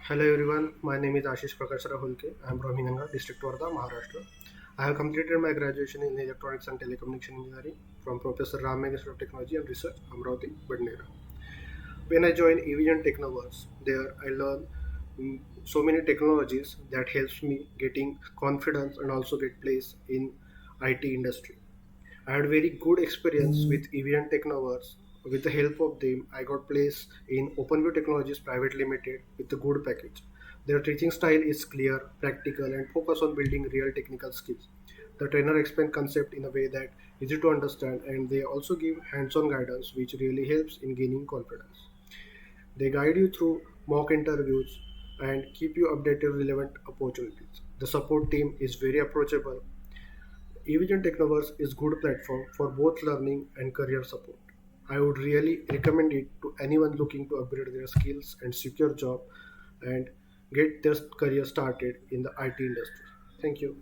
Hello everyone, my name is Ashish Prakashrao Hulke. I am from Engg, district Wardha, Maharashtra. I have completed my graduation in Electronics and Telecommunication Engineering from Prof.Ram Institute of Technology and Research, Amravati, Badnera. When I joined Evision Technoserve, there I learned so many technologies that helps me getting confidence and also get place in IT industry. I had very good experience with Evision Technoserve. With the help of them, I got placed in Openview Technologies Private Limited with a good package. Their teaching style is clear, practical, and focus on building real technical skills. The trainer explain concept in a way that easy to understand, and they also give hands-on guidance, which really helps in gaining confidence. They guide you through mock interviews and keep you updated relevant opportunities. The support team is very approachable. Evision Technoverse is good platform for both learning and career support. I would really recommend it to anyone looking to upgrade their skills and secure job and get their career started in the IT industry. Thank you.